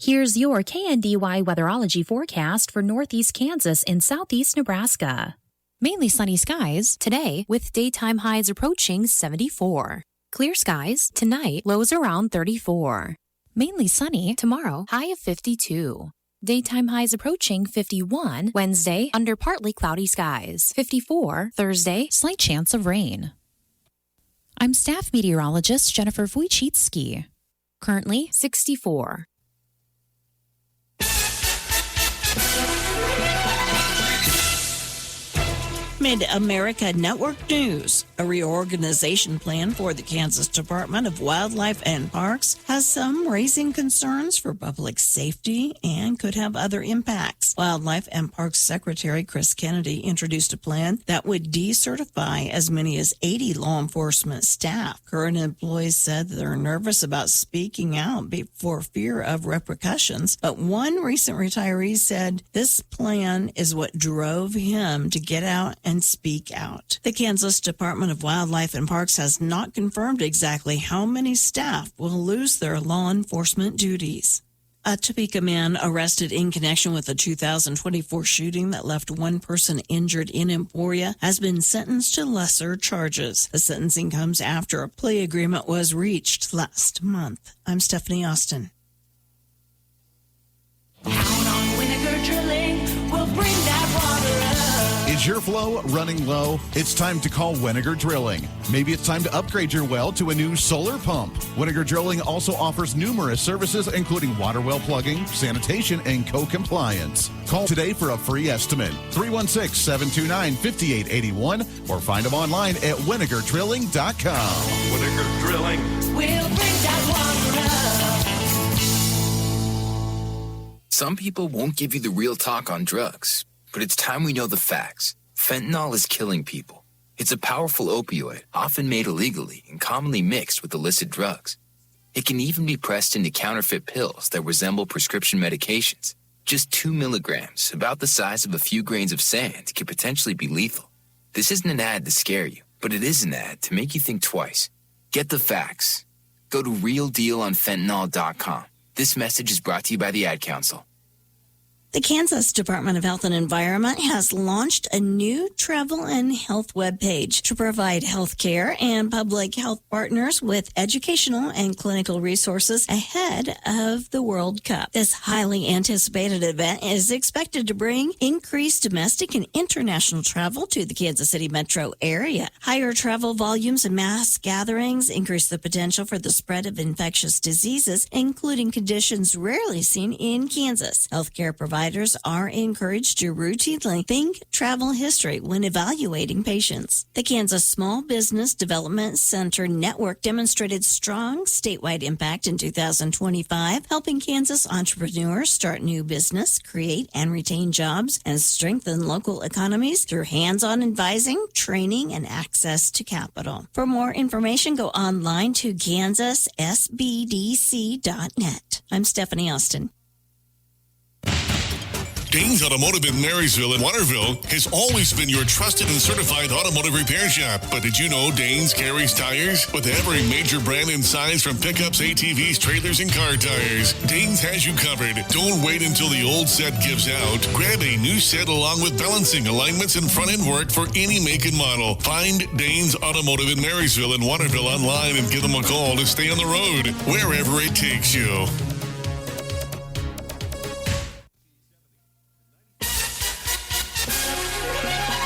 Here's your KNDY weatherology forecast for northeast Kansas and southeast Nebraska. Mainly sunny skies today with daytime highs approaching 74. Clear skies tonight, lows around 34. Mainly sunny tomorrow, high of 52. Daytime highs approaching 51 Wednesday under partly cloudy skies. 54 Thursday, slight chance of rain. I'm staff meteorologist Jennifer Wojcicki. Currently 64. Mid-America Network News. A reorganization plan for the Kansas Department of Wildlife and Parks has some raising concerns for public safety and could have other impacts. Wildlife and Parks Secretary Chris Kennedy introduced a plan that would decertify as many as 80 law enforcement staff. Current employees said they're nervous about speaking out for fear of repercussions, but one recent retiree said this plan is what drove him to get out and speak out. The Kansas Department of Wildlife and Parks has not confirmed exactly how many staff will lose their law enforcement duties. A Topeka man arrested in connection with the 2024 shooting that left one person injured in Emporia has been sentenced to lesser charges. The sentencing comes after a plea agreement was reached last month. I'm Stephanie Austin. Count on Vinegar Drilling, we'll bring that water up. Is your flow running low? It's time to call Vinegar Drilling. Maybe it's time to upgrade your well to a new solar pump. Vinegar Drilling also offers numerous services, including water well plugging, sanitation, and co-compliance. Call today for a free estimate. 316-729-5881 or find them online at vinegardrilling.com. Vinegar Drilling, we'll bring that water up. Some people won't give you the real talk on drugs, but it's time we know the facts. Fentanyl is killing people. It's a powerful opioid, often made illegally and commonly mixed with illicit drugs. It can even be pressed into counterfeit pills that resemble prescription medications. Just 2 milligrams, about the size of a few grains of sand, can potentially be lethal. This isn't an ad to scare you, but it is an ad to make you think twice. Get the facts. Go to realdealonfentanyl.com. This message is brought to you by the Ad Council. The Kansas Department of Health and Environment has launched a new travel and health webpage to provide health care and public health partners with educational and clinical resources ahead of the World Cup. This highly anticipated event is expected to bring increased domestic and international travel to the Kansas City metro area. Higher travel volumes and mass gatherings increase the potential for the spread of infectious diseases, including conditions rarely seen in Kansas. Healthcare providers are encouraged to routinely think travel history when evaluating patients. The Kansas Small Business Development Center Network demonstrated strong statewide impact in 2025, helping Kansas entrepreneurs start new business, create and retain jobs, and strengthen local economies through hands-on advising, training, and access to capital. For more information, go online to kansasSBDC.net. I'm Stephanie Austin. Danes Automotive in Marysville and Waterville has always been your trusted and certified automotive repair shop. But did you know Danes carries tires? With every major brand and size from pickups, ATVs, trailers, and car tires, Danes has you covered. Don't wait until the old set gives out. Grab a new set along with balancing, alignments, and front-end work for any make and model. Find Danes Automotive in Marysville and Waterville online and give them a call to stay on the road, wherever it takes you.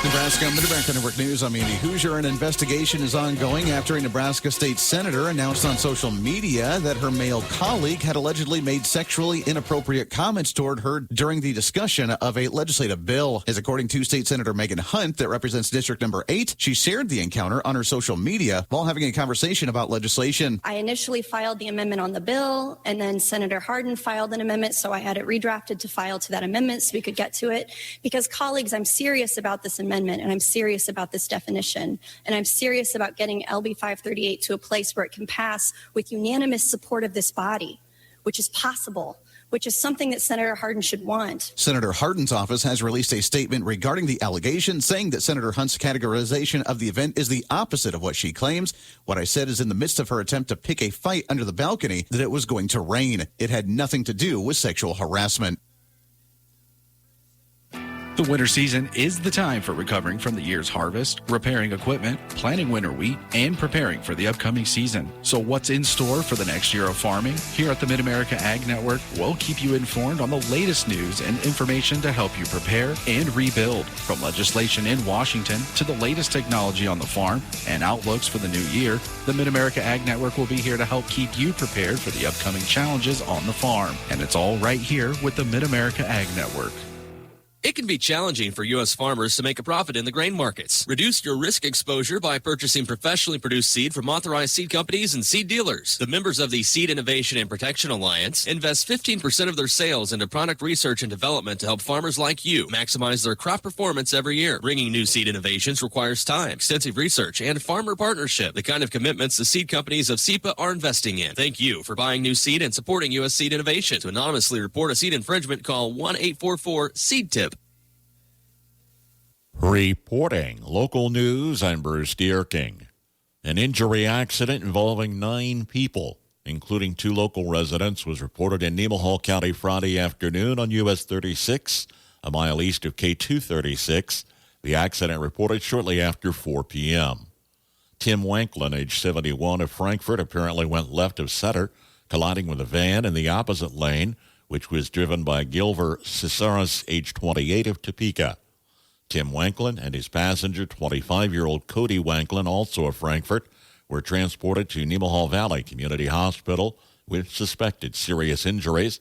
Nebraska Mid-America Network News. I'm Andy Hoosier. An investigation is ongoing after a Nebraska state senator announced on social media that her male colleague had allegedly made sexually inappropriate comments toward her during the discussion of a legislative bill. As according to State Senator Megan Hunt, that represents District Number 8, she shared the encounter on her social media while having a conversation about legislation. I initially filed the amendment on the bill, and then Senator Hardin filed an amendment, so I had it redrafted to file to that amendment so we could get to it. Because, colleagues, I'm serious about this amendment, and I'm serious about this definition, and I'm serious about getting LB 538 to a place where it can pass with unanimous support of this body, which is possible which is something that Senator Hardin should want. Senator Hardin's office has released a statement regarding the allegation, saying that Senator Hunt's categorization of the event is the opposite of what she claims. What I said is in the midst of her attempt to pick a fight under the balcony that it was going to rain. It had nothing to do with sexual harassment. The winter season is the time for recovering from the year's harvest, repairing equipment, planting winter wheat, and preparing for the upcoming season. So what's in store for the next year of farming? Here at the Mid-America Ag Network, we'll keep you informed on the latest news and information to help you prepare and rebuild. From legislation in Washington to the latest technology on the farm and outlooks for the new year, the Mid-America Ag Network will be here to help keep you prepared for the upcoming challenges on the farm. And it's all right here with the Mid-America Ag Network. It can be challenging for U.S. farmers to make a profit in the grain markets. Reduce your risk exposure by purchasing professionally produced seed from authorized seed companies and seed dealers. The members of the Seed Innovation and Protection Alliance invest 15% of their sales into product research and development to help farmers like you maximize their crop performance every year. Bringing new seed innovations requires time, extensive research, and farmer partnership, the kind of commitments the seed companies of SEPA are investing in. Thank you for buying new seed and supporting U.S. seed innovation. To anonymously report a seed infringement, call 1-844-SEED-TIP. Reporting local news, I'm Bruce Dierking. An injury accident involving 9 people, including 2 local residents, was reported in Nemaha County Friday afternoon on US 36, a mile east of K236. The accident reported shortly after 4 p.m. Tim Wanklin, age 71, of Frankfort, apparently went left of center, colliding with a van in the opposite lane, which was driven by Gilver Cisaras, age 28, of Topeka. Tim Wanklin and his passenger, 25-year-old Cody Wanklin, also of Frankfort, were transported to Nemaha Valley Community Hospital with suspected serious injuries.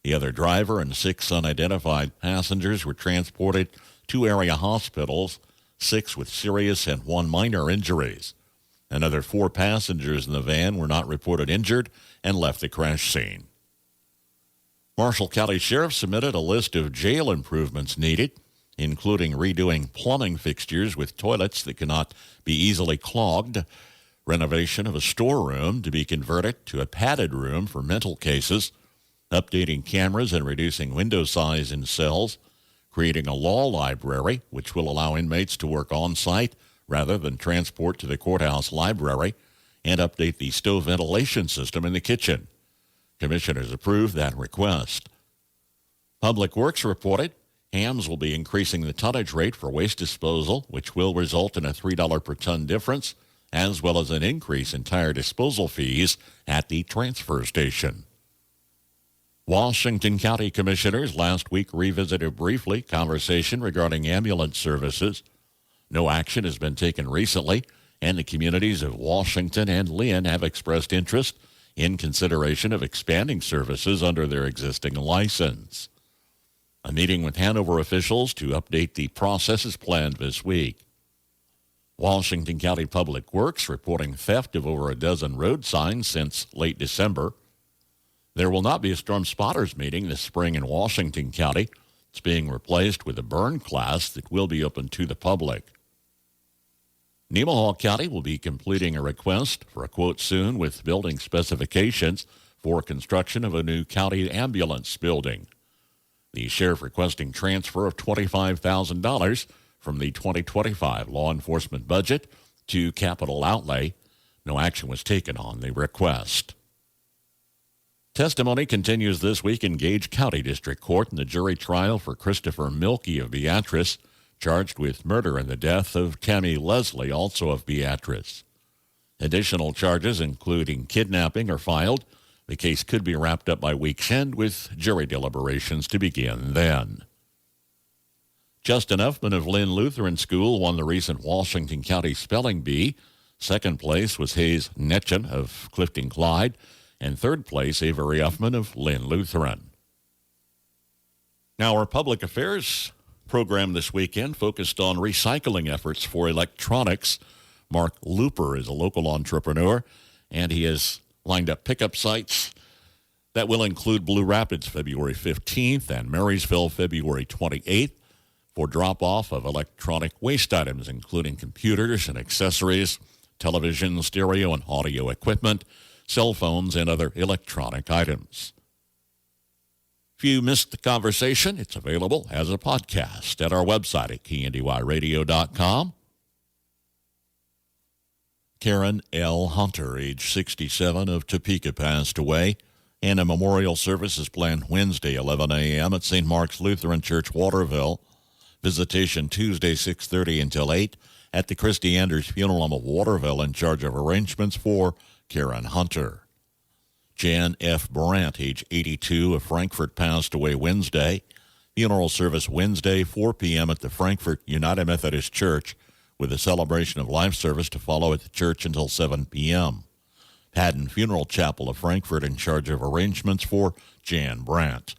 The other driver and 6 unidentified passengers were transported to area hospitals, 6 with serious and 1 minor injuries. Another 4 passengers in the van were not reported injured and left the crash scene. Marshall County Sheriff submitted a list of jail improvements needed, including redoing plumbing fixtures with toilets that cannot be easily clogged, renovation of a storeroom to be converted to a padded room for mental cases, updating cameras and reducing window size in cells, creating a law library, which will allow inmates to work on-site rather than transport to the courthouse library, and update the stove ventilation system in the kitchen. Commissioners approved that request. Public Works reported Hams will be increasing the tonnage rate for waste disposal, which will result in a $3 per ton difference, as well as an increase in tire disposal fees at the transfer station. Washington County Commissioners last week revisited briefly conversation regarding ambulance services. No action has been taken recently, and the communities of Washington and Lynn have expressed interest in consideration of expanding services under their existing license. A meeting with Hanover officials to update the process is planned this week. Washington County Public Works reporting theft of over a dozen road signs since late December. There will not be a storm spotters meeting this spring in Washington County. It's being replaced with a burn class that will be open to the public. Nemaha County will be completing a request for a quote soon with building specifications for construction of a new county ambulance building. The sheriff requesting transfer of $25,000 from the 2025 law enforcement budget to capital outlay. No action was taken on the request. Testimony continues this week in Gage County District Court in the jury trial for Christopher Milkey of Beatrice, charged with murder in the death of Tammy Leslie, also of Beatrice. Additional charges, including kidnapping, are filed. The case could be wrapped up by week's end, with jury deliberations to begin then. Justin Huffman of Lynn Lutheran School won the recent Washington County Spelling Bee. Second place was Hayes Netchen of Clifton Clyde, and third place Avery Huffman of Lynn Lutheran. Now, our public affairs program this weekend focused on recycling efforts for electronics. Mark Looper is a local entrepreneur, and he has lined up pickup sites that will include Blue Rapids February 15th and Marysville February 28th for drop-off of electronic waste items, including computers and accessories, television, stereo, and audio equipment, cell phones, and other electronic items. you missed the conversation, it's available as a podcast at our website at KNDYradio.com. Karen L. Hunter, age 67, of Topeka, passed away, and a memorial service is planned Wednesday, 11 a.m. at St. Mark's Lutheran Church, Waterville. Visitation Tuesday, 6:30 until 8 at the Christy Anders Funeral Home of Waterville, in charge of arrangements for Karen Hunter. Jan F. Brandt, age 82, of Frankfort, passed away Wednesday. Funeral service Wednesday, 4 p.m. at the Frankfort United Methodist Church, with a celebration of life service to follow at the church until 7 p.m. Haddon Funeral Chapel of Frankfort, in charge of arrangements for Jan Brandt.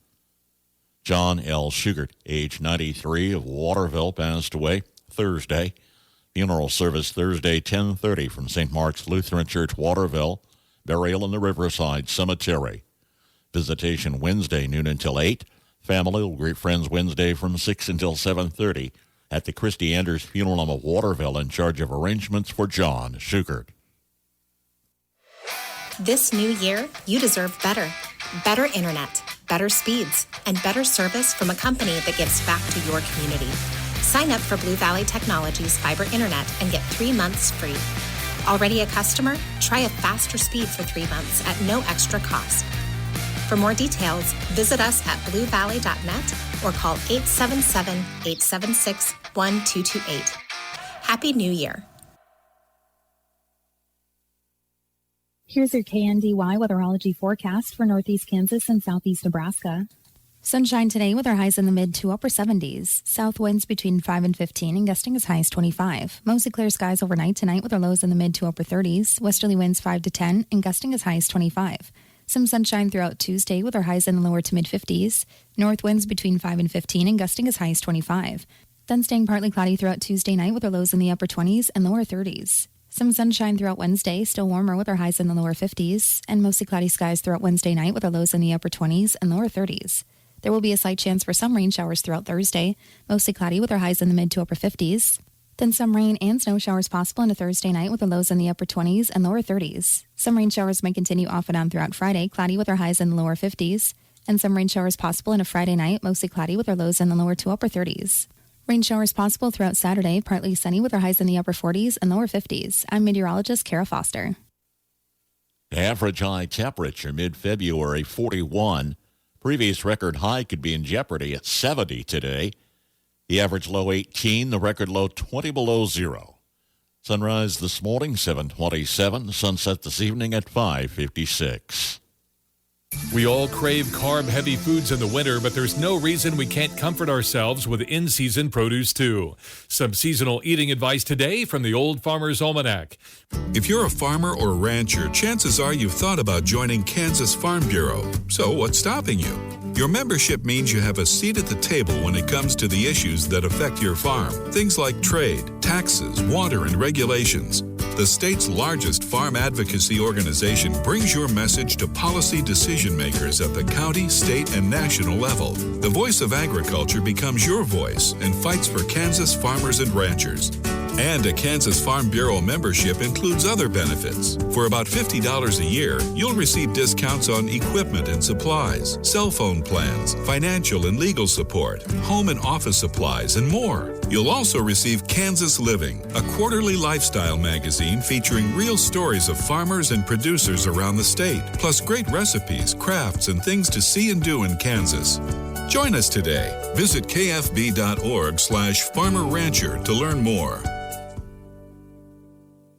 John L. Schugert, age 93, of Waterville, passed away Thursday. Funeral service Thursday, 10:30 from St. Mark's Lutheran Church, Waterville. Burial in the Riverside Cemetery. Visitation Wednesday, noon until 8. Family will greet friends Wednesday from 6 until 7:30 at the Christy Anders Funeral Home of Waterville, in charge of arrangements for John Schugert. This new year, you deserve better. Better internet, better speeds, and better service from a company that gives back to your community. Sign up for Blue Valley Technologies Fiber Internet and get 3 months free. Already a customer? Try a faster speed for 3 months at no extra cost. For more details, visit us at bluevalley.net or call 877-876-1228. Happy New Year. Here's your KNDY weatherology forecast for northeast Kansas and southeast Nebraska. Sunshine today with our highs in the mid to upper 70s. South winds between 5 and 15 and gusting as high as 25. Mostly clear skies overnight tonight with our lows in the mid to upper 30s. Westerly winds 5 to 10 and gusting as high as 25. Some sunshine throughout Tuesday with our highs in the lower to mid 50s. North winds between 5 and 15 and gusting as high as 25. Then staying partly cloudy throughout Tuesday night with our lows in the upper 20s and lower 30s. Some sunshine throughout Wednesday, still warmer with our highs in the lower 50s, and mostly cloudy skies throughout Wednesday night with our lows in the upper 20s and lower 30s. There will be a slight chance for some rain showers throughout Thursday, mostly cloudy with our highs in the mid to upper 50s. Then some rain and snow showers possible into Thursday night with our lows in the upper 20s and lower 30s. Some rain showers may continue off and on throughout Friday, cloudy with our highs in the lower 50s, and some rain showers possible into Friday night, mostly cloudy with our lows in the lower to upper 30s. Rain showers possible throughout Saturday, partly sunny with our highs in the upper 40s and lower 50s. I'm meteorologist Kara Foster. Average high temperature mid-February, 41. Previous record high could be in jeopardy at 70 today. The average low 18, the record low 20 below zero. Sunrise this morning, 7:27. Sunset this evening at 5:56. We all crave carb-heavy foods in the winter, but there's no reason we can't comfort ourselves with in-season produce, too. Some seasonal eating advice today from the Old Farmer's Almanac. If you're a farmer or rancher, chances are you've thought about joining Kansas Farm Bureau. So what's stopping you? Your membership means you have a seat at the table when it comes to the issues that affect your farm. Things like trade, taxes, water, and regulations. The state's largest farm advocacy organization brings your message to policy decision makers at the county, state, and national level. The voice of agriculture becomes your voice and fights for Kansas farmers and ranchers. And a Kansas Farm Bureau membership includes other benefits. For about $50 a year, you'll receive discounts on equipment and supplies, cell phone plans, financial and legal support, home and office supplies, and more. You'll also receive Kansas Living, a quarterly lifestyle magazine featuring real stories of farmers and producers around the state, plus great recipes, crafts, and things to see and do in Kansas. Join us today. Visit kfb.org/farmer-rancher to learn more.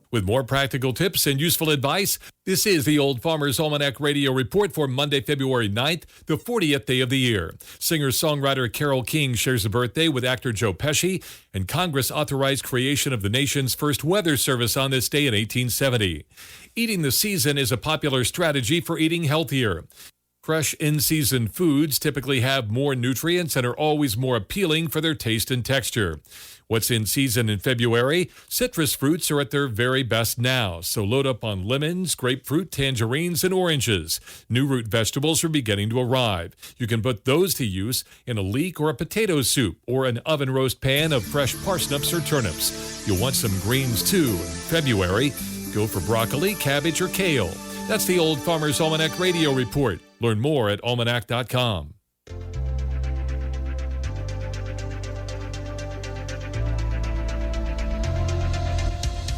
With more practical tips and useful advice, this is the Old Farmer's Almanac Radio Report for Monday, February 9th, the 40th day of the year. Singer-songwriter Carole King shares a birthday with actor Joe Pesci, and Congress authorized creation of the nation's first weather service on this day in 1870. Eating the season is a popular strategy for eating healthier. Fresh in-season foods typically have more nutrients and are always more appealing for their taste and texture. What's in season in February? Citrus fruits are at their very best now, so load up on lemons, grapefruit, tangerines, and oranges. New root vegetables are beginning to arrive. You can put those to use in a leek or a potato soup or an oven roast pan of fresh parsnips or turnips. You'll want some greens too. In February, go for broccoli, cabbage, or kale. That's the Old Farmer's Almanac Radio Report. Learn more at almanac.com.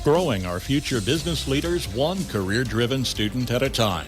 Growing our future business leaders one career-driven student at a time.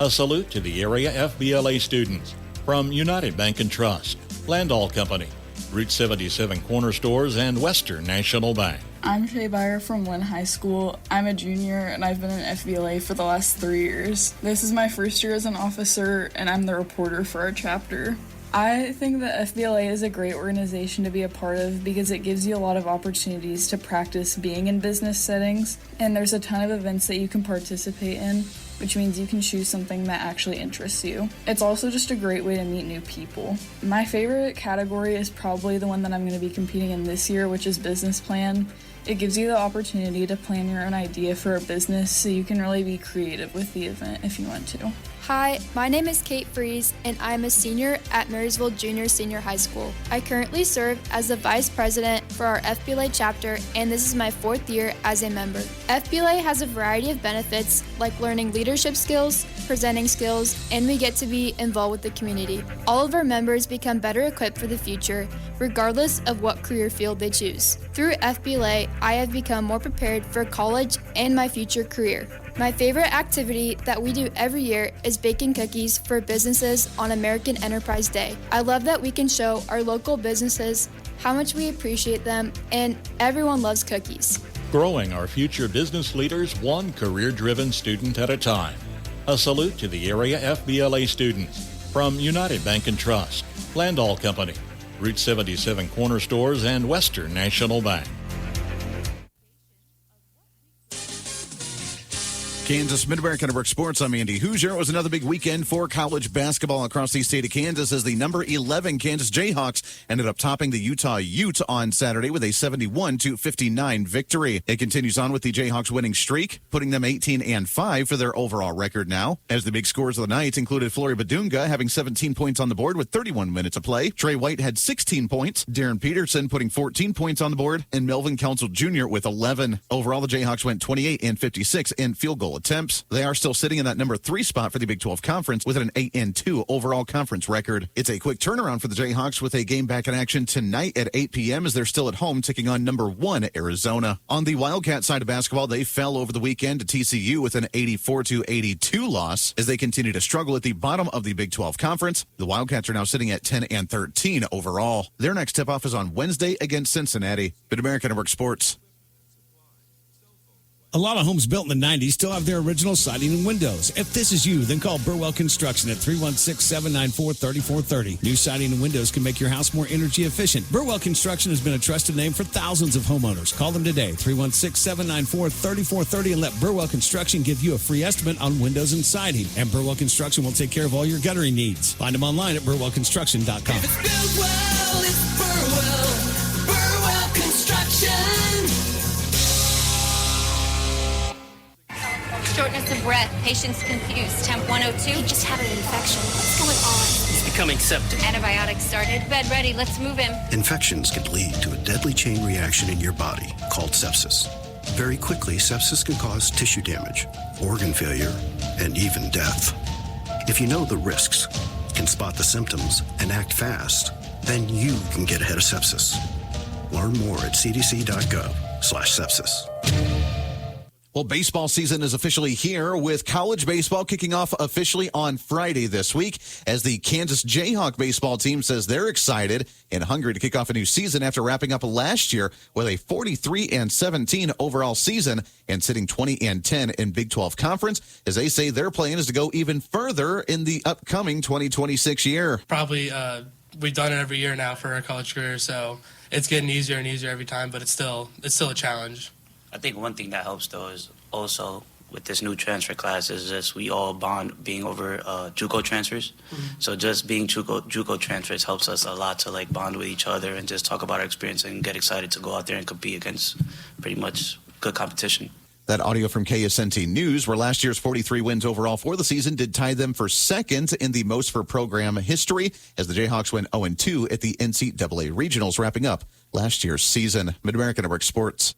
A salute to the area FBLA students from United Bank and Trust, Landall Company, Route 77 Corner Stores, and Western National Bank. I'm Shay Byer from Lynn High School. I'm a junior and I've been in FBLA for the last 3 years. This is my first year as an officer and I'm the reporter for our chapter. I think that FBLA is a great organization to be a part of because it gives you a lot of opportunities to practice being in business settings, and there's a ton of events that you can participate in, which means you can choose something that actually interests you. It's also just a great way to meet new people. My favorite category is probably the one that I'm going to be competing in this year, which is business plan. It gives you the opportunity to plan your own idea for a business so you can really be creative with the event if you want to. Hi, my name is Kate Fries, and I'm a senior at Marysville Senior High School. I currently serve as the Vice President for our FBLA chapter, and this is my 4th year as a member. FBLA has a variety of benefits like learning leadership skills, presenting skills, and we get to be involved with the community. All of our members become better equipped for the future, regardless of what career field they choose. Through FBLA, I have become more prepared for college and my future career. My favorite activity that we do every year is baking cookies for businesses on American Enterprise Day. I love that we can show our local businesses how much we appreciate them, and everyone loves cookies. Growing our future business leaders one career-driven student at a time. A salute to the area FBLA students from United Bank and Trust, Landall Company, Route 77 Corner Stores, and Western National Bank. Kansas Mid-America Network Sports. I'm Andy Hoosier. It was another big weekend for college basketball across the state of Kansas as the number 11 Kansas Jayhawks ended up topping the Utah Ute on Saturday with a 71-59 victory. It continues on with the Jayhawks winning streak, putting them 18-5 for their overall record now. As the big scores of the night included Flory Badunga having 17 points on the board with 31 minutes of play. Trey White had 16 points. Darren Peterson putting 14 points on the board, and Melvin Council Jr. with 11. Overall, the Jayhawks went 28-56 in field goal attempts. They are still sitting in that number 3 spot for the Big 12 Conference with an 8-2 overall conference record. It's a quick turnaround for the Jayhawks with a game back in action tonight at 8 p.m. as they're still at home taking on number 1 Arizona. On the Wildcat side of basketball, they fell over the weekend to TCU with an 84-82 loss as they continue to struggle at the bottom of the Big 12 Conference. The Wildcats are now sitting at 10-13 overall. Their next tip-off is on Wednesday against Cincinnati. Mid-America Network Sports. A lot of homes built in the 90s still have their original siding and windows. If this is you, then call Burwell Construction at 316-794-3430. New siding and windows can make your house more energy efficient. Burwell Construction has been a trusted name for thousands of homeowners. Call them today, 316-794-3430, and let Burwell Construction give you a free estimate on windows and siding. And Burwell Construction will take care of all your guttering needs. Find them online at burwellconstruction.com. If it's built well, it's Burwell. Burwell Construction. Shortness of breath, patients confused, temp 102. He just had an infection. What's going on? He's becoming septic. Antibiotics started. Bed ready. Let's move him. Infections can lead to a deadly chain reaction in your body called sepsis. Very quickly, sepsis can cause tissue damage, organ failure, and even death. If you know the risks, can spot the symptoms, and act fast, then you can get ahead of sepsis. Learn more at cdc.gov/sepsis. Well, baseball season is officially here with college baseball kicking off officially on Friday this week as the Kansas Jayhawk baseball team says they're excited and hungry to kick off a new season after wrapping up last year with a 43-17 overall season and sitting 20-10 in Big 12 Conference, as they say their plan is to go even further in the upcoming 2026 year. Probably we've done it every year now for our college career, so it's getting easier and easier every time, but it's still a challenge. I think one thing that helps, though, is also with this new transfer class is just we all bond being over JUCO transfers. Mm-hmm. So just being JUCO transfers helps us a lot to like bond with each other and just talk about our experience and get excited to go out there and compete against pretty much good competition. That audio from KSNT News, where last year's 43 wins overall for the season did tie them for second in the most for program history as the Jayhawks went 0-2 at the NCAA Regionals, wrapping up last year's season. Mid-America Network Sports.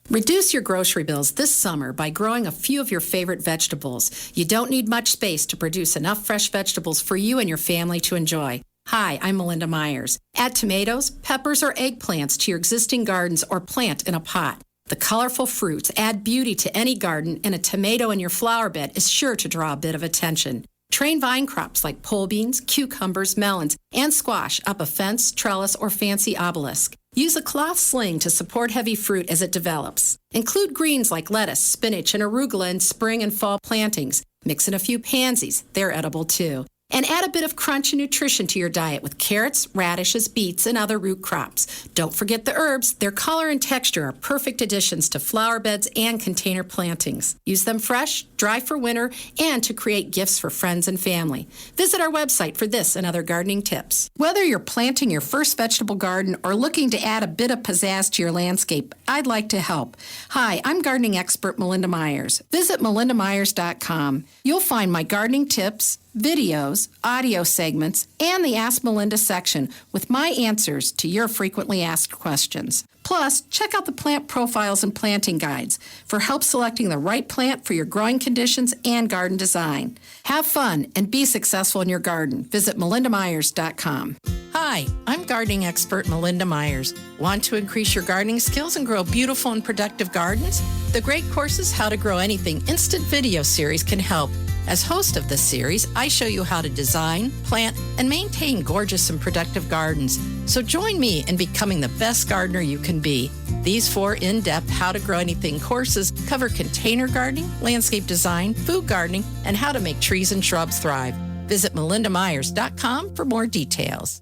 Reduce your grocery bills this summer by growing a few of your favorite vegetables. You don't need much space to produce enough fresh vegetables for you and your family to enjoy. Hi, I'm Melinda Myers. Add tomatoes, peppers, or eggplants to your existing gardens or plant in a pot. The colorful fruits add beauty to any garden, and a tomato in your flower bed is sure to draw a bit of attention. Train vine crops like pole beans, cucumbers, melons, and squash up a fence, trellis, or fancy obelisk. Use a cloth sling to support heavy fruit as it develops. Include greens like lettuce, spinach, and arugula in spring and fall plantings. Mix in a few pansies. They're edible too. And add a bit of crunch and nutrition to your diet with carrots, radishes, beets, and other root crops. Don't forget the herbs. Their color and texture are perfect additions to flower beds and container plantings. Use them fresh, dry for winter, and to create gifts for friends and family. Visit our website for this and other gardening tips. Whether you're planting your first vegetable garden or looking to add a bit of pizzazz to your landscape, I'd like to help. Hi, I'm gardening expert Melinda Myers. Visit melindamyers.com. You'll find my gardening tips, videos, audio segments, and the Ask Melinda section with my answers to your frequently asked questions. Plus, check out the plant profiles and planting guides for help selecting the right plant for your growing conditions and garden design. Have fun and be successful in your garden. Visit melindamyers.com. Hi, I'm gardening expert Melinda Myers. Want to increase your gardening skills and grow beautiful and productive gardens? The Great Courses How to Grow Anything instant video series can help. As host of this series, I show you how to design, plant, and maintain gorgeous and productive gardens. So join me in becoming the best gardener you can be. These 4 in-depth How to Grow Anything courses cover container gardening, landscape design, food gardening, and how to make trees and shrubs thrive. Visit melindamyers.com for more details.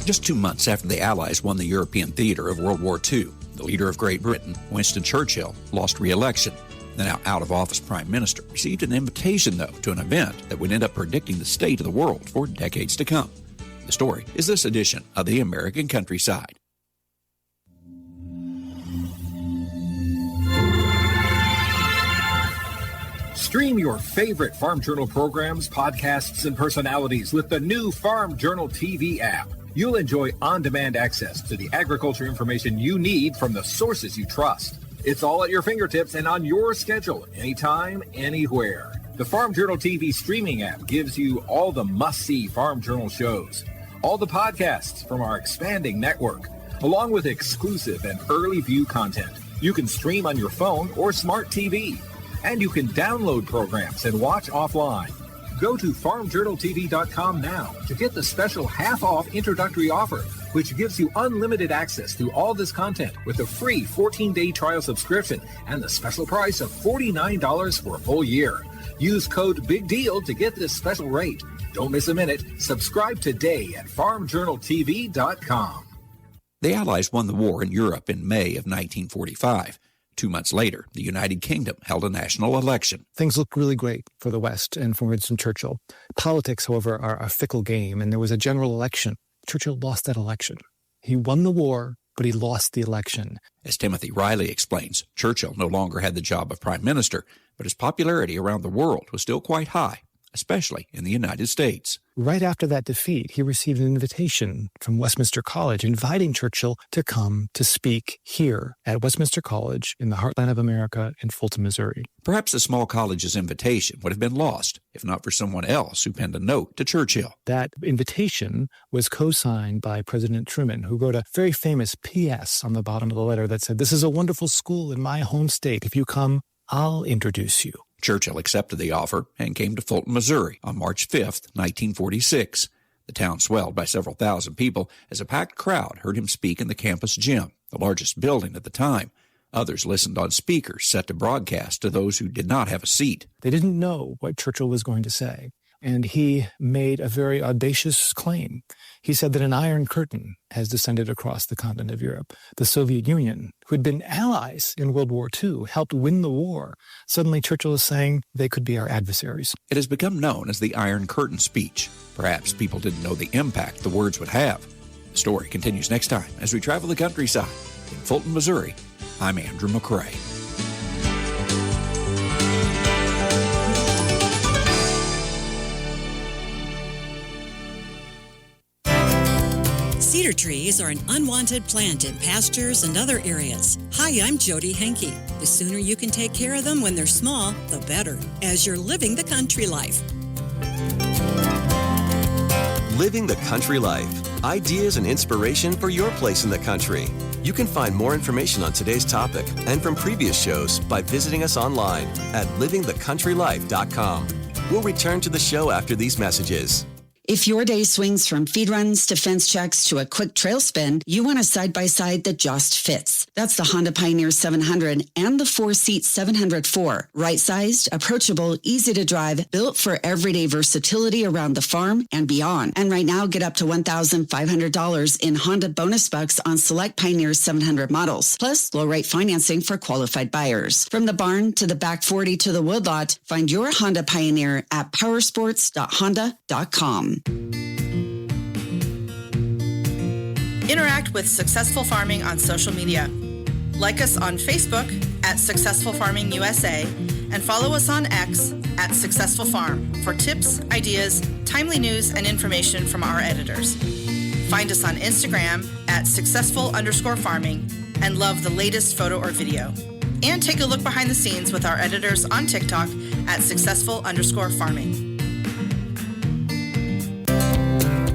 Just 2 months after the Allies won the European theater of World War II, the leader of Great Britain, Winston Churchill, lost re-election. The now out-of-office prime minister received an invitation, though, to an event that would end up predicting the state of the world for decades to come. The story is this edition of The American Countryside. Stream your favorite Farm Journal programs, podcasts, and personalities with the new Farm Journal TV app. You'll enjoy on-demand access to the agriculture information you need from the sources you trust. It's all at your fingertips and on your schedule, anytime, anywhere. The Farm Journal TV streaming app gives you all the must-see Farm Journal shows, all the podcasts from our expanding network, along with exclusive and early view content. You can stream on your phone or smart TV, and you can download programs and watch offline. Go to farmjournaltv.com now to get the special half-off introductory offer, which gives you unlimited access to all this content with a free 14-day trial subscription and the special price of $49 for a full year. Use code BIGDEAL to get this special rate. Don't miss a minute. Subscribe today at farmjournaltv.com. The Allies won the war in Europe in May of 1945. 2 months later, the United Kingdom held a national election. Things look really great for the West and for Winston Churchill. Politics, however, are a fickle game, and there was a general election. Churchill lost that election. He won the war, but he lost the election. As Timothy Riley explains, Churchill no longer had the job of prime minister, but his popularity around the world was still quite high, especially in the United States. Right after that defeat, he received an invitation from Westminster College inviting Churchill to come to speak here at Westminster College in the heartland of America in Fulton, Missouri. Perhaps the small college's invitation would have been lost if not for someone else who penned a note to Churchill. That invitation was co-signed by President Truman, who wrote a very famous P.S. on the bottom of the letter that said, "This is a wonderful school in my home state. If you come, I'll introduce you." Churchill accepted the offer and came to Fulton, Missouri on March 5th, 1946. The town swelled by several thousand people as a packed crowd heard him speak in the campus gym, the largest building at the time. Others listened on speakers set to broadcast to those who did not have a seat. They didn't know what Churchill was going to say, and he made a very audacious claim. He said that an iron curtain has descended across the continent of Europe. The Soviet Union, who had been allies in World War II, helped win the war. Suddenly, Churchill is saying they could be our adversaries. It has become known as the Iron Curtain speech. Perhaps people didn't know the impact the words would have. The story continues next time as we travel the countryside. In Fulton, Missouri, I'm Andrew McCrae. Cedar trees are an unwanted plant in pastures and other areas. Hi, I'm Jody Henke. The sooner you can take care of them when they're small, the better, as you're living the country life. Living the Country Life. Ideas and inspiration for your place in the country. You can find more information on today's topic and from previous shows by visiting us online at livingthecountrylife.com. We'll return to the show after these messages. If your day swings from feed runs to fence checks to a quick trail spin, you want a side-by-side that just fits. That's the Honda Pioneer 700 and the 4-seat 704. Right-sized, approachable, easy to drive, built for everyday versatility around the farm and beyond. And right now, get up to $1,500 in Honda bonus bucks on select Pioneer 700 models, plus low-rate financing for qualified buyers. From the barn to the back 40 to the woodlot, find your Honda Pioneer at powersports.honda.com. Interact with Successful Farming on social media. Like us on Facebook at Successful Farming USA and follow us on X at Successful Farm for tips, ideas, timely news, and information from our editors. Find us on Instagram at successful_farming and love the latest photo or video. And take a look behind the scenes with our editors on TikTok at successful_farming.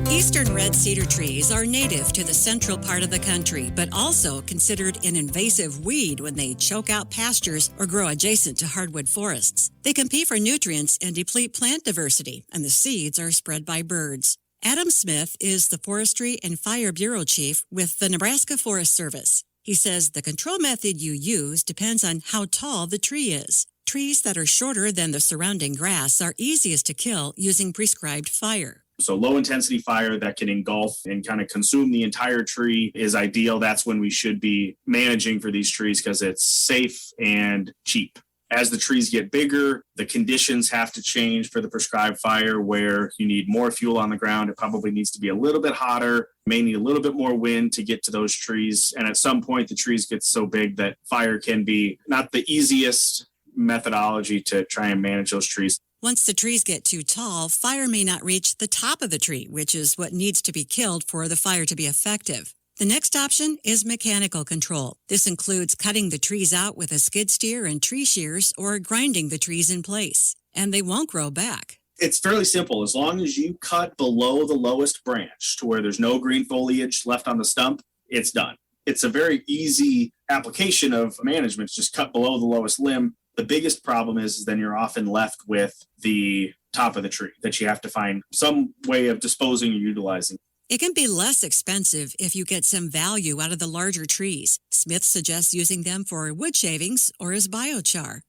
Eastern red cedar trees are native to the central part of the country, but also considered an invasive weed when they choke out pastures or grow adjacent to hardwood forests. They compete for nutrients and deplete plant diversity, and the seeds are spread by birds. Adam Smith is the Forestry and Fire Bureau Chief with the Nebraska Forest Service. He says the control method you use depends on how tall the tree is. Trees that are shorter than the surrounding grass are easiest to kill using prescribed fire. So low intensity fire that can engulf and kind of consume the entire tree is ideal. That's when we should be managing for these trees because it's safe and cheap. As the trees get bigger, the conditions have to change for the prescribed fire where you need more fuel on the ground. It probably needs to be a little bit hotter, may need a little bit more wind to get to those trees. And at some point, the trees get so big that fire can be not the easiest methodology to try and manage those trees. Once the trees get too tall, fire may not reach the top of the tree, which is what needs to be killed for the fire to be effective. The next option is mechanical control. This includes cutting the trees out with a skid steer and tree shears or grinding the trees in place, and they won't grow back. It's fairly simple. As long as you cut below the lowest branch to where there's no green foliage left on the stump, it's done. It's a very easy application of management. Just cut below the lowest limb. The biggest problem is then you're often left with the top of the tree that you have to find some way of disposing or utilizing. It can be less expensive if you get some value out of the larger trees. Smith suggests using them for wood shavings or as biochar.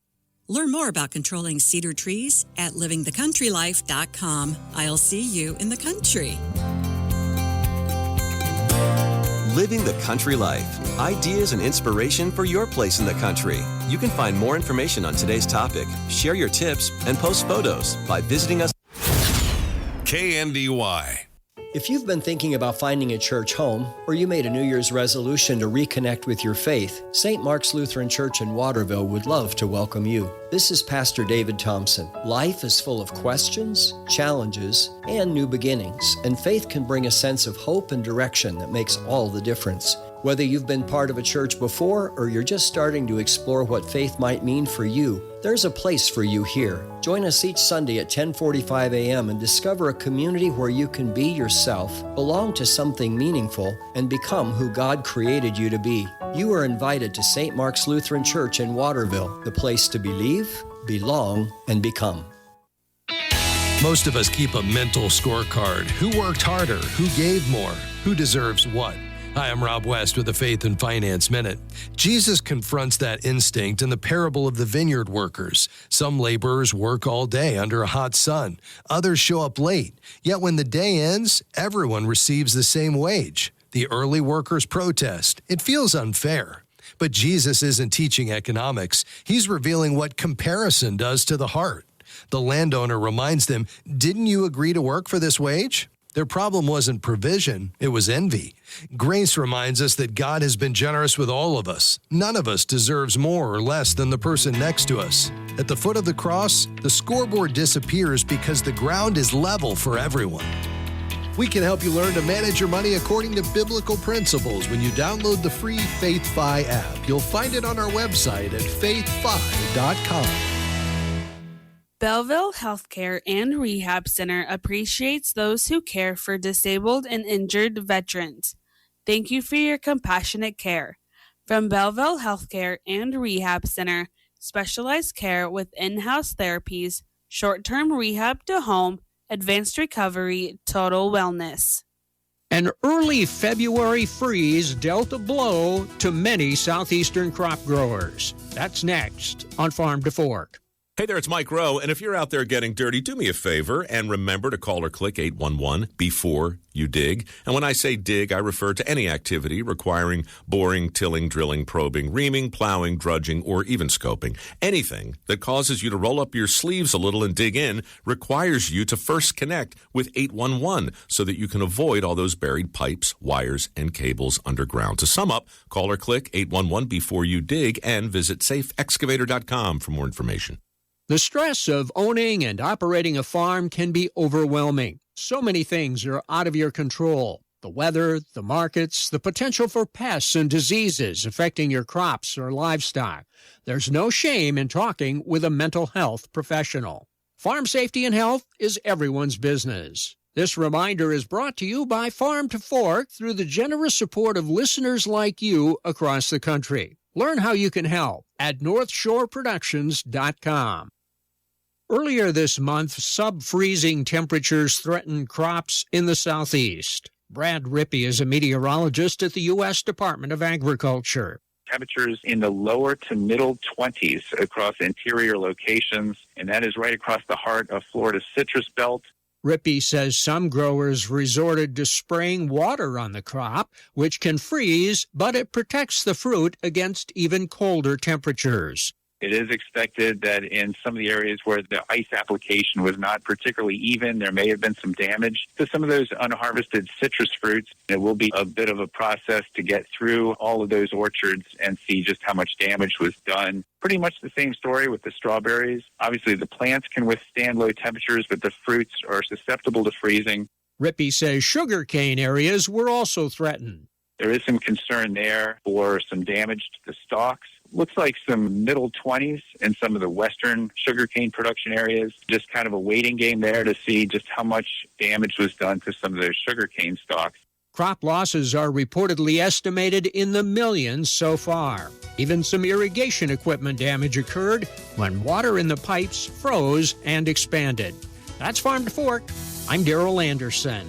Learn more about controlling cedar trees at livingthecountrylife.com. I'll see you in the country. Living the Country Life. Ideas and inspiration for your place in the country. You can find more information on today's topic, share your tips, and post photos by visiting us. KNDY. If you've been thinking about finding a church home, or you made a New Year's resolution to reconnect with your faith, St. Mark's Lutheran Church in Waterville would love to welcome you. This is Pastor David Thompson. Life is full of questions, challenges, and new beginnings, and faith can bring a sense of hope and direction that makes all the difference. Whether you've been part of a church before or you're just starting to explore what faith might mean for you, there's a place for you here. Join us each Sunday at 10:45 a.m. and discover a community where you can be yourself, belong to something meaningful, and become who God created you to be. You are invited to St. Mark's Lutheran Church in Waterville, the place to believe, belong, and become. Most of us keep a mental scorecard. Who worked harder? Who gave more? Who deserves what? Hi, I'm Rob West with the Faith and Finance Minute. Jesus confronts that instinct in the parable of the vineyard workers. Some laborers work all day under a hot sun. Others show up late. Yet when the day ends, everyone receives the same wage. The early workers protest. It feels unfair. But Jesus isn't teaching economics. He's revealing what comparison does to the heart. The landowner reminds them, "Didn't you agree to work for this wage?" Their problem wasn't provision, it was envy. Grace reminds us that God has been generous with all of us. None of us deserves more or less than the person next to us. At the foot of the cross, the scoreboard disappears because the ground is level for everyone. We can help you learn to manage your money according to biblical principles when you download the free FaithFi app. You'll find it on our website at faithfi.com. Belleville Healthcare and Rehab Center appreciates those who care for disabled and injured veterans. Thank you for your compassionate care. From Belleville Healthcare and Rehab Center, specialized care with in-house therapies, short-term rehab to home, advanced recovery, total wellness. An early February freeze dealt a blow to many southeastern crop growers. That's next on Farm to Fork. Hey there, it's Mike Rowe, and if you're out there getting dirty, do me a favor and remember to call or click 811 before you dig. And when I say dig, I refer to any activity requiring boring, tilling, drilling, probing, reaming, plowing, drudging, or even scoping. Anything that causes you to roll up your sleeves a little and dig in requires you to first connect with 811 so that you can avoid all those buried pipes, wires, and cables underground. To sum up, call or click 811 before you dig and visit safeexcavator.com for more information. The stress of owning and operating a farm can be overwhelming. So many things are out of your control. The weather, the markets, the potential for pests and diseases affecting your crops or livestock. There's no shame in talking with a mental health professional. Farm safety and health is everyone's business. This reminder is brought to you by Farm to Fork through the generous support of listeners like you across the country. Learn how you can help at NorthshoreProductions.com. Earlier this month, sub-freezing temperatures threatened crops in the southeast. Brad Rippey is a meteorologist at the U.S. Department of Agriculture. Temperatures in the lower to middle 20s across interior locations, and that is right across the heart of Florida's citrus belt. Rippey says some growers resorted to spraying water on the crop, which can freeze, but it protects the fruit against even colder temperatures. It is expected that in some of the areas where the ice application was not particularly even, there may have been some damage to some of those unharvested citrus fruits. It will be a bit of a process to get through all of those orchards and see just how much damage was done. Pretty much the same story with the strawberries. Obviously, the plants can withstand low temperatures, but the fruits are susceptible to freezing. Rippey says sugarcane areas were also threatened. There is some concern there for some damage to the stalks. Looks like some middle 20s in some of the western sugarcane production areas. Just kind of a waiting game there to see just how much damage was done to some of those sugarcane stalks. Crop losses are reportedly estimated in the millions so far. Even some irrigation equipment damage occurred when water in the pipes froze and expanded. That's Farm to Fork. I'm Darrell Anderson.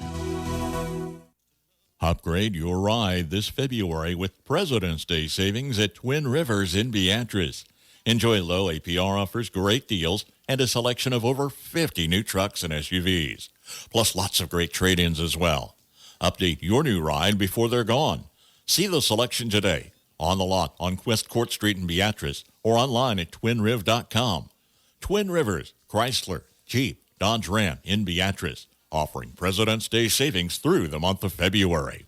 Upgrade your ride this February with President's Day savings at Twin Rivers in Beatrice. Enjoy low APR offers, great deals, and a selection of over 50 new trucks and SUVs. Plus lots of great trade-ins as well. Update your new ride before they're gone. See the selection today on the lot on Quest Court Street in Beatrice or online at twinriv.com. Twin Rivers, Chrysler, Jeep, Dodge Ram in Beatrice, offering President's Day savings through the month of February.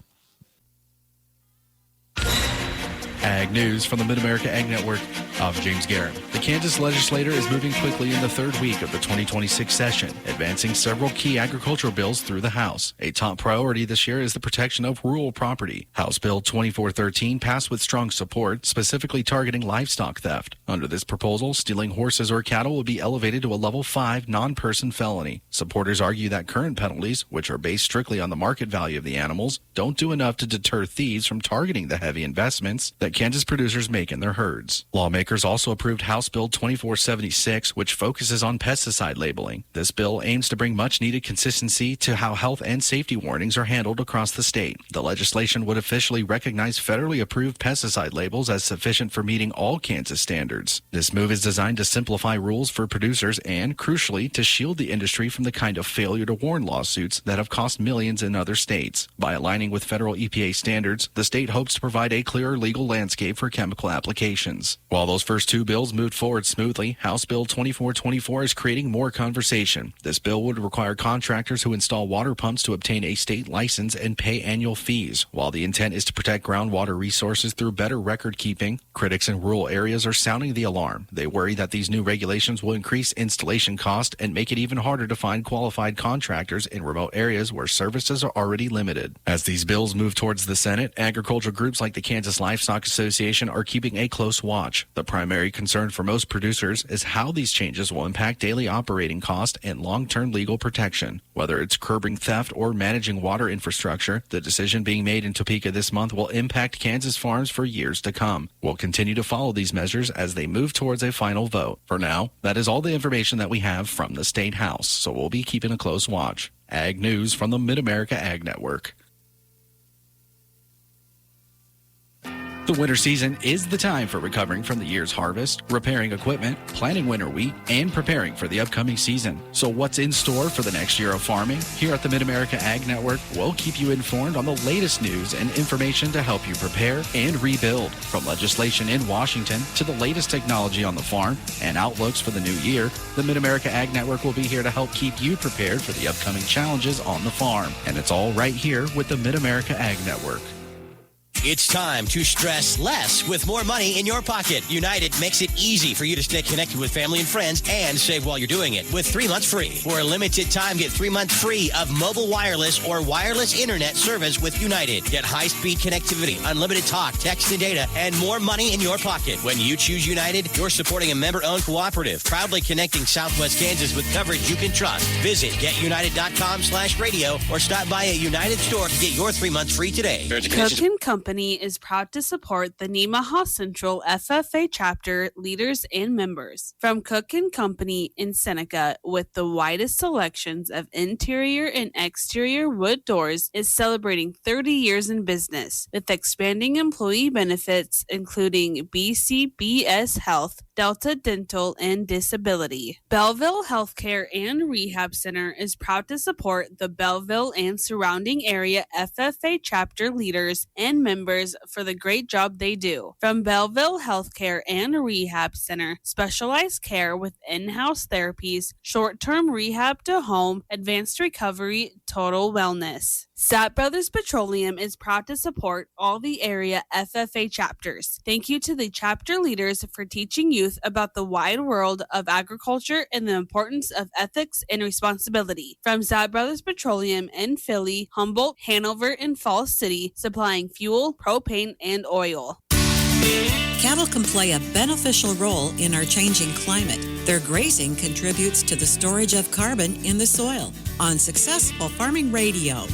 Ag News from the Mid-America Ag Network. I'm James Garrett. The Kansas legislature is moving quickly in the third week of the 2026 session, advancing several key agricultural bills through the House. A top priority this year is the protection of rural property. House Bill 2413 passed with strong support, specifically targeting livestock theft. Under this proposal, stealing horses or cattle will be elevated to a level 5 non-person felony. Supporters argue that current penalties, which are based strictly on the market value of the animals, don't do enough to deter thieves from targeting the heavy investments that Kansas producers make in their herds. Lawmakers also approved House Bill 2476, which focuses on pesticide labeling. This bill aims to bring much-needed consistency to how health and safety warnings are handled across the state. The legislation would officially recognize federally approved pesticide labels as sufficient for meeting all Kansas standards. This move is designed to simplify rules for producers and, crucially, to shield the industry from the kind of failure to warn lawsuits that have cost millions in other states. By aligning with federal EPA standards, the state hopes to provide a clearer legal landscape for chemical applications. While those first two bills moved forward smoothly, House Bill 2424 is creating more conversation. This bill would require contractors who install water pumps to obtain a state license and pay annual fees. While the intent is to protect groundwater resources through better record keeping, critics in rural areas are sounding the alarm. They worry that these new regulations will increase installation costs and make it even harder to find qualified contractors in remote areas where services are already limited. As these bills move towards the Senate, agricultural groups like the Kansas Livestock Association are keeping a close watch. The The primary concern for most producers is how these changes will impact daily operating cost and long-term legal protection. Whether it's curbing theft or managing water infrastructure, the decision being made in Topeka this month will impact Kansas farms for years to come. We'll continue to follow these measures as they move towards a final vote. For now, that is all the information that we have from the State House, so we'll be keeping a close watch. Ag News from the Mid-America Ag Network. The winter season is the time for recovering from the year's harvest, repairing equipment, planting winter wheat, and preparing for the upcoming season. So what's in store for the next year of farming? Here at the Mid-America Ag Network, we'll keep you informed on the latest news and information to help you prepare and rebuild. From legislation in Washington to the latest technology on the farm and outlooks for the new year, the Mid-America Ag Network will be here to help keep you prepared for the upcoming challenges on the farm. And it's all right here with the Mid-America Ag Network. It's time to stress less with more money in your pocket. United makes it easy for you to stay connected with family and friends and save while you're doing it with 3 months free. For a limited time, get 3 months free of mobile wireless or wireless internet service with United. Get high-speed connectivity, unlimited talk, text, and data, and more money in your pocket. When you choose United, you're supporting a member-owned cooperative, proudly connecting Southwest Kansas with coverage you can trust. Visit getunited.com/radio or stop by a United store to get your 3 months free today. Cook & Company is proud to support the Nemaha Central FFA chapter leaders and members. From Cook & Company in Seneca, with the widest selections of interior and exterior wood doors, is celebrating 30 years in business with expanding employee benefits including BCBS Health, Delta Dental, and Disability. Belleville Healthcare and Rehab Center is proud to support the Belleville and surrounding area FFA chapter leaders and members for the great job they do. From Belleville Healthcare and Rehab Center, specialized care with in-house therapies, short-term rehab to home, advanced recovery, total wellness. Stat Brothers Petroleum is proud to support all the area FFA chapters. Thank you to the chapter leaders for teaching youth about the wide world of agriculture and the importance of ethics and responsibility. From Stat Brothers Petroleum in Philly, Humboldt, Hanover, and Falls City, supplying fuel, propane, and oil. Cattle can play a beneficial role in our changing climate. Their grazing contributes to the storage of carbon in the soil. On Successful Farming Radio.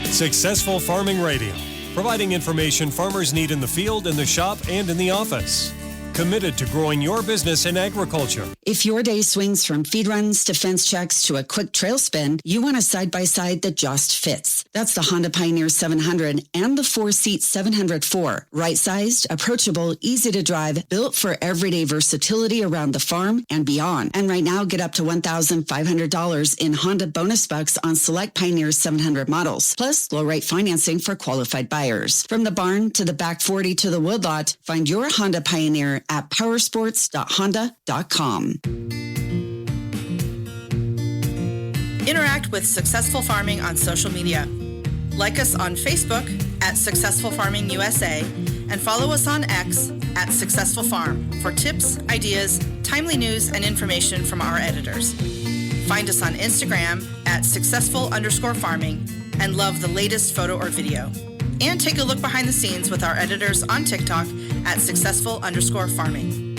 Successful Farming Radio, providing information farmers need in the field, in the shop, and in the office. Committed to growing your business in agriculture. If your day swings from feed runs to fence checks to a quick trail spin, you want a side-by-side that just fits. That's the Honda Pioneer 700 and the 4-seat 704. Right-sized, approachable, easy to drive, built for everyday versatility around the farm and beyond. And right now, get up to $1,500 in Honda bonus bucks on select Pioneer 700 models, plus low-rate financing for qualified buyers. From the barn to the back 40 to the woodlot, find your Honda Pioneer at powersports.honda.com. Interact with Successful Farming on social media. Like us on Facebook at Successful Farming USA and follow us on X at Successful Farm for tips, ideas, timely news, and information from our editors. Find us on Instagram at successful_farming and love the latest photo or video. And take a look behind the scenes with our editors on TikTok at successful_farming.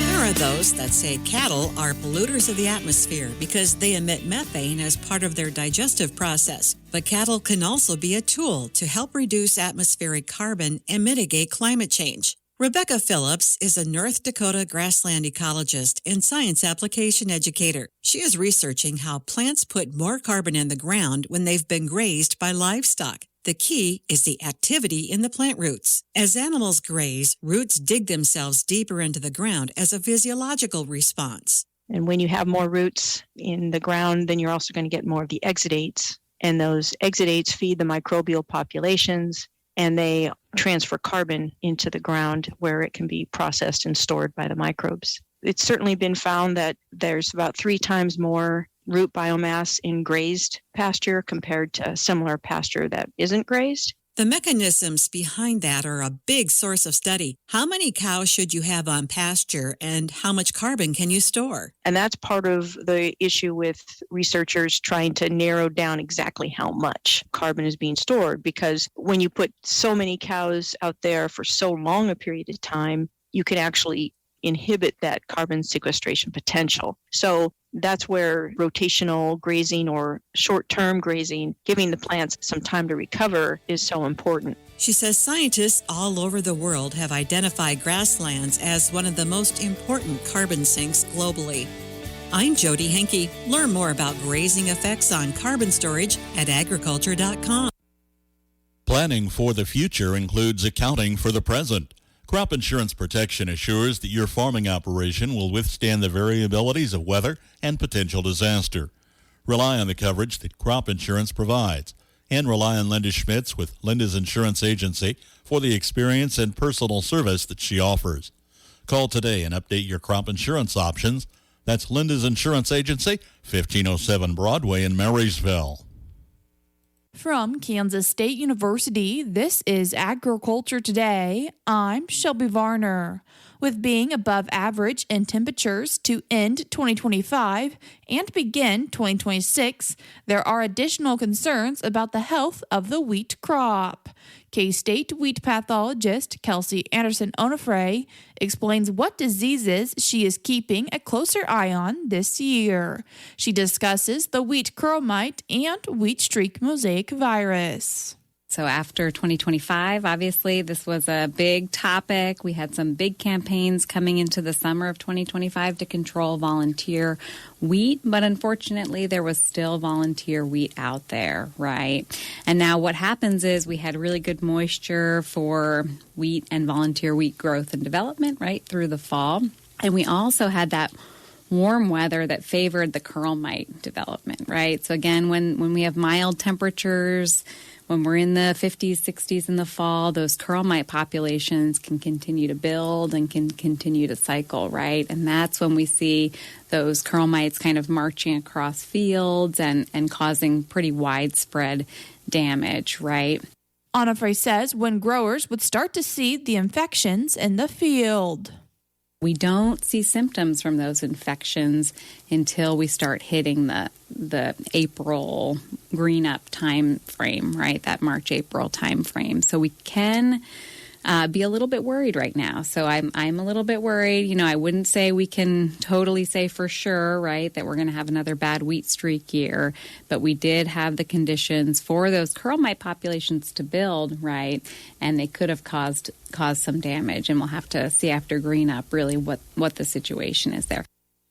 There are those that say cattle are polluters of the atmosphere because they emit methane as part of their digestive process. But cattle can also be a tool to help reduce atmospheric carbon and mitigate climate change. Rebecca Phillips is a North Dakota grassland ecologist and science application educator. She is researching how plants put more carbon in the ground when they've been grazed by livestock. The key is the activity in the plant roots. As animals graze, roots dig themselves deeper into the ground as a physiological response. And when you have more roots in the ground, then you're also going to get more of the exudates. And those exudates feed the microbial populations, and they transfer carbon into the ground where it can be processed and stored by the microbes. It's certainly been found that there's about 3 times more root biomass in grazed pasture compared to similar pasture that isn't grazed. The mechanisms behind that are a big source of study. How many cows should you have on pasture, and how much carbon can you store? And that's part of the issue with researchers trying to narrow down exactly how much carbon is being stored, because when you put so many cows out there for so long a period of time, you can actually inhibit that carbon sequestration potential. So that's where rotational grazing or short-term grazing, giving the plants some time to recover, is so important. She says scientists all over the world have identified grasslands as one of the most important carbon sinks globally. I'm Jody Henke. Learn more about grazing effects on carbon storage at agriculture.com. Planning for the future includes accounting for the present. Crop insurance protection assures that your farming operation will withstand the variabilities of weather and potential disaster. Rely on the coverage that crop insurance provides, and rely on Linda Schmitz with Linda's Insurance Agency for the experience and personal service that she offers. Call today and update your crop insurance options. That's Linda's Insurance Agency, 1507 Broadway in Marysville. From Kansas State University, this is Agriculture Today. I'm Shelby Varner. With being above average in temperatures to end 2025 and begin 2026, there are additional concerns about the health of the wheat crop. K-State wheat pathologist Kelsey Anderson-Onofre explains what diseases she is keeping a closer eye on this year. She discusses the wheat curl mite and wheat streak mosaic virus. So after 2025, obviously, this was a big topic. We had some big campaigns coming into the summer of 2025 to control volunteer wheat, but unfortunately, there was still volunteer wheat out there, right? And now what happens is we had really good moisture for wheat and volunteer wheat growth and development, right, through the fall. And we also had that warm weather that favored the curl mite development, right? So again, when we have mild temperatures, when we're in the 50s, 60s in the fall, those curl mite populations can continue to build and can continue to cycle, right? And that's when we see those curl mites kind of marching across fields and causing pretty widespread damage, right? Onofre says when growers would start to see the infections in the field. We don't see symptoms from those infections until we start hitting the April green up time frame, right? That March-April time frame. So we can be a little bit worried right now. So I'm a little bit worried. You know, I wouldn't say we can totally say for sure, right, that we're going to have another bad wheat streak year, but we did have the conditions for those curl mite populations to build, right, and they could have caused some damage, and we'll have to see after green up really what the situation is there.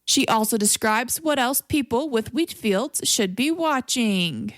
She also describes what else people with wheat fields should be watching.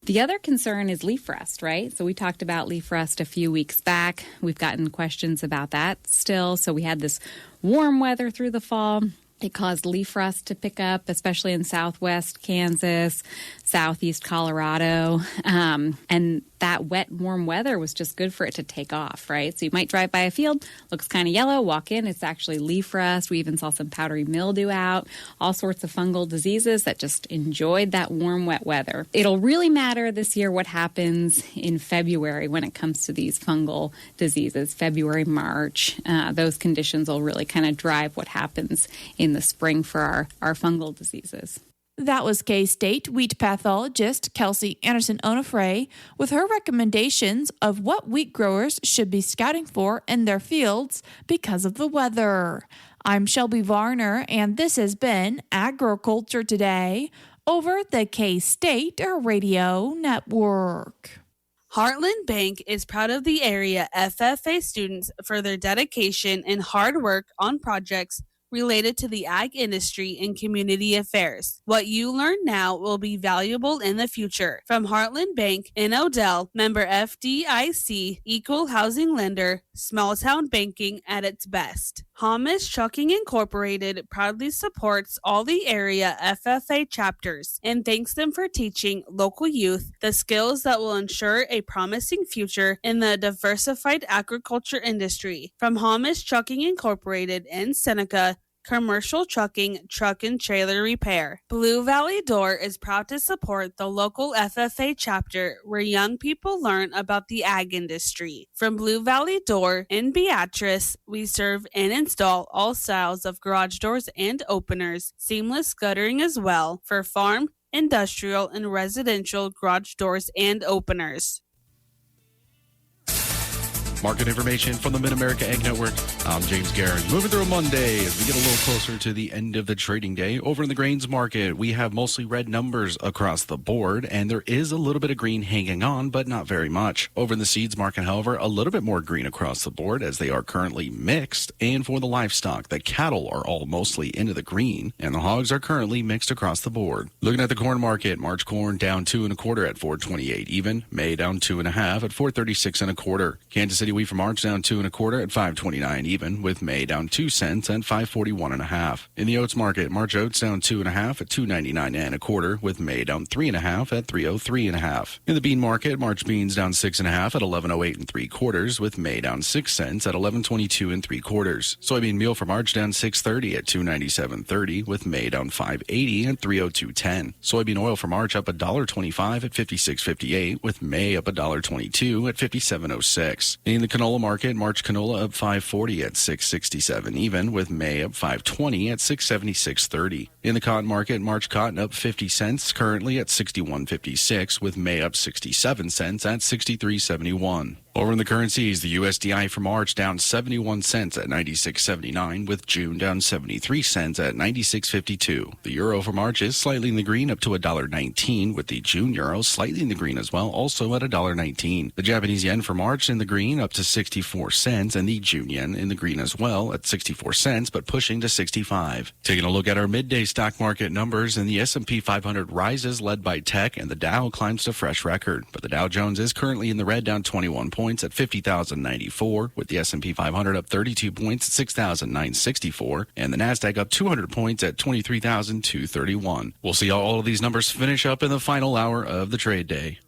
The other concern is leaf rust, right? So we talked about leaf rust a few weeks back. We've gotten questions about that still. So we had this warm weather through the fall. It caused leaf rust to pick up, especially in southwest Kansas, southeast Colorado. And that wet, warm weather was just good for it to take off, right? So you might drive by a field, looks kind of yellow, walk in, it's actually leaf rust. We even saw some powdery mildew out, all sorts of fungal diseases that just enjoyed that warm, wet weather. It'll really matter this year what happens in February when it comes to these fungal diseases, February, March. Those conditions will really kind of drive what happens in the spring for our fungal diseases. That was K-State wheat pathologist Kelsey Anderson-Onofre with her recommendations of what wheat growers should be scouting for in their fields because of the weather. I'm Shelby Varner, and this has been Agriculture Today over the K-State Radio Network. Heartland Bank is proud of the area FFA students for their dedication and hard work on projects related to the ag industry and community affairs. What you learn now will be valuable in the future. From Heartland Bank in Odell, member FDIC, equal housing lender, small town banking at its best. Hamish Trucking Incorporated proudly supports all the area FFA chapters and thanks them for teaching local youth the skills that will ensure a promising future in the diversified agriculture industry. From Hamish Trucking Incorporated in Seneca, commercial trucking, truck and trailer repair. Blue Valley Door is proud to support the local FFA chapter where young people learn about the ag industry. From Blue Valley Door in Beatrice, we serve and install all styles of garage doors and openers, seamless guttering as well for farm, industrial, and residential garage doors and openers. Market information from the Mid-America Ag Network. I'm James Guerin. Moving through Monday as we get a little closer to the end of the trading day. Over in the grains market, we have mostly red numbers across the board, and there is a little bit of green hanging on, but not very much. Over in the seeds market, however, a little bit more green across the board as they are currently mixed. And for the livestock, the cattle are all mostly into the green, and the hogs are currently mixed across the board. Looking at the corn market, March corn down 2 1/4 at 4.28 even. May down 2 1/2 at 4.36 1/4. Kansas City wheat for March down 2 1/4 at 5.29 even, with May down 2 cents at 5.41 1/2. In the oats market, March oats down 2 1/2 at 2.99 1/4, with May down 3 1/2 at 3.03 1/2. In the bean market, March beans down 6 1/2 at 11.08 3/4, with May down 6 cents at 11.22 3/4. Soybean meal for March down 6.30 at 2.97.30, with May down 5.80 at 3.02.10. Soybean oil for March up $1.25 at 56.58, with May up $1.22 at 57.06. In the canola market, March canola up 5.40 at 6.67 even, with May up 5.20 at 6.76.30. In the cotton market, March cotton up 50 cents, currently at 61.56, with May up 67 cents at 63.71. Over in the currencies, the USDI for March down 71 cents at 96.79, with June down 73 cents at 96.52. The euro for March is slightly in the green, up to $1.19, with the June euro slightly in the green as well, also at $1.19. The Japanese yen for March in the green, up to 64 cents, and the June yen in the green as well at 64 cents, but pushing to 65. Taking a look at our midday stock market numbers, and the S&P 500 rises, led by tech, and the Dow climbs to fresh record. But the Dow Jones is currently in the red, down 21 points at 50,094, with the S&P 500 up 32 points at 6,964, and the NASDAQ up 200 points at 23,231. We'll see how all of these numbers finish up in the final hour of the trade day.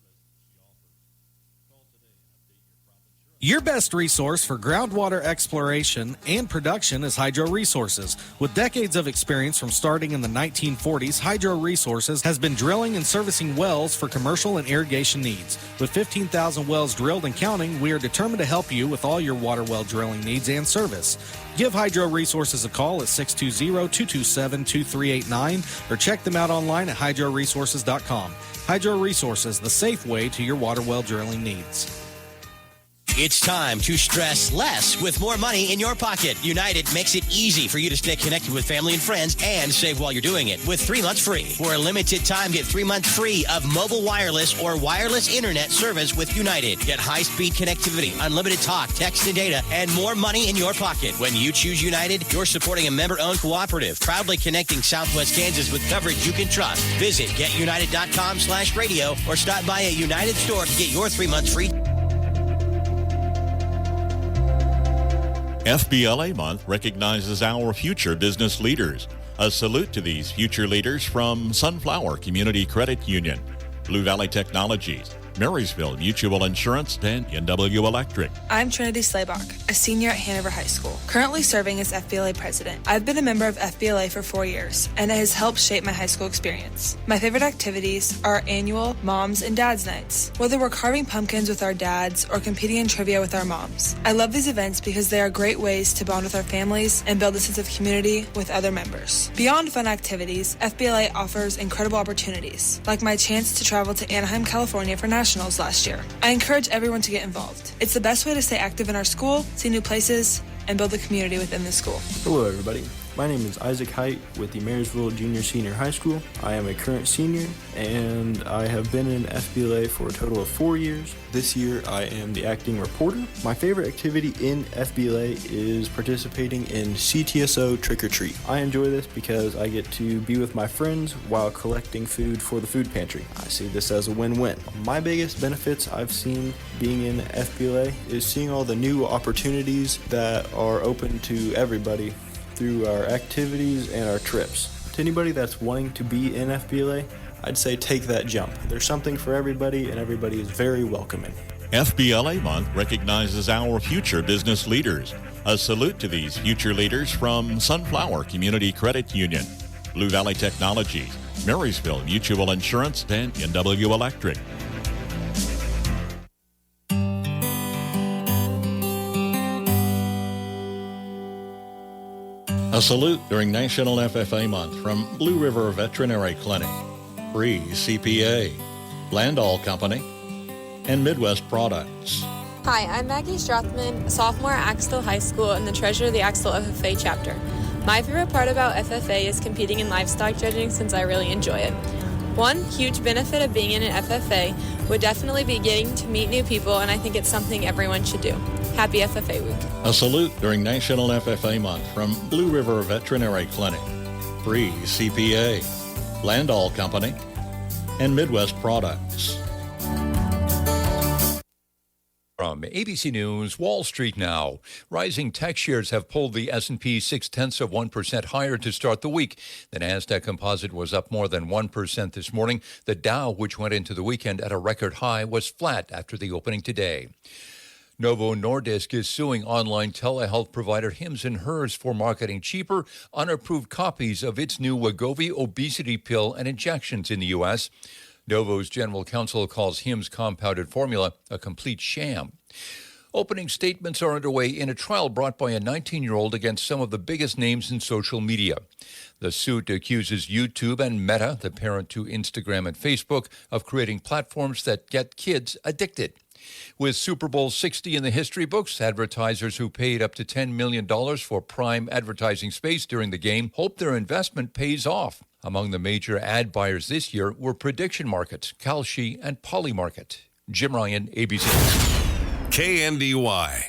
Your best resource for groundwater exploration and production is Hydro Resources. With decades of experience from starting in the 1940s, Hydro Resources has been drilling and servicing wells for commercial and irrigation needs. With 15,000 wells drilled and counting, we are determined to help you with all your water well drilling needs and service. Give Hydro Resources a call at 620-227-2389 or check them out online at hydroresources.com. Hydro Resources, the safe way to your water well drilling needs. It's time to stress less with more money in your pocket. United makes it easy for you to stay connected with family and friends and save while you're doing it with 3 months free. For a limited time, get 3 months free of mobile wireless or wireless internet service with United. Get high-speed connectivity, unlimited talk, text, and data, and more money in your pocket. When you choose United, you're supporting a member-owned cooperative, proudly connecting Southwest Kansas with coverage you can trust. Visit getunited.com/radio or stop by a United store to get your 3 months free. FBLA Month recognizes our future business leaders. A salute to these future leaders from Sunflower Community Credit Union, Blue Valley Technologies, Marysville Mutual Insurance, and KNDY Electric. I'm Trinity Slaybach, a senior at Hanover High School, currently serving as FBLA president. I've been a member of FBLA for 4 years, and it has helped shape my high school experience. My favorite activities are our annual Moms and Dads Nights, whether we're carving pumpkins with our dads or competing in trivia with our moms. I love these events because they are great ways to bond with our families and build a sense of community with other members. Beyond fun activities, FBLA offers incredible opportunities, like my chance to travel to Anaheim, California for nationals last year. I encourage everyone to get involved. It's the best way to stay active in our school, see new places, and build a community within the school. Hello everybody. My name is Isaac Height with the Marysville Junior Senior High School. I am a current senior and I have been in FBLA for a total of 4 years. This year I am the acting reporter. My favorite activity in FBLA is participating in CTSO Trick or Treat. I enjoy this because I get to be with my friends while collecting food for the food pantry. I see this as a win-win. My biggest benefits I've seen being in FBLA is seeing all the new opportunities that are open to everybody through our activities and our trips. To anybody that's wanting to be in FBLA, I'd say take that jump. There's something for everybody and everybody is very welcoming. FBLA Month recognizes our future business leaders. A salute to these future leaders from Sunflower Community Credit Union, Blue Valley Technologies, Marysville Mutual Insurance, and NW Electric. A salute during National FFA Month from Blue River Veterinary Clinic, Free CPA, Landall Company, and Midwest Products. Hi, I'm Maggie Strothman, a sophomore at Axtell High School and the treasurer of the Axtell FFA chapter. My favorite part about FFA is competing in livestock judging since I really enjoy it. One huge benefit of being in an FFA would definitely be getting to meet new people, and I think it's something everyone should do. Happy FFA Week. A salute during National FFA Month from Blue River Veterinary Clinic, Free CPA, Landall Company, and Midwest Products. From ABC News, Wall Street now. Rising tech shares have pulled the S&P 0.6% higher to start the week. The Nasdaq Composite was up more than 1% this morning. The Dow, which went into the weekend at a record high, was flat after the opening today. Novo Nordisk is suing online telehealth provider Hims & Hers for marketing cheaper, unapproved copies of its new Wegovy obesity pill and injections in the U.S. Novo's general counsel calls Hims' compounded formula a complete sham. Opening statements are underway in a trial brought by a 19-year-old against some of the biggest names in social media. The suit accuses YouTube and Meta, the parent to Instagram and Facebook, of creating platforms that get kids addicted. With Super Bowl 60 in the history books, advertisers who paid up to $10 million for prime advertising space during the game hope their investment pays off. Among the major ad buyers this year were Prediction Markets, Kalshi, and Polymarket. Jim Ryan, ABC. KNDY.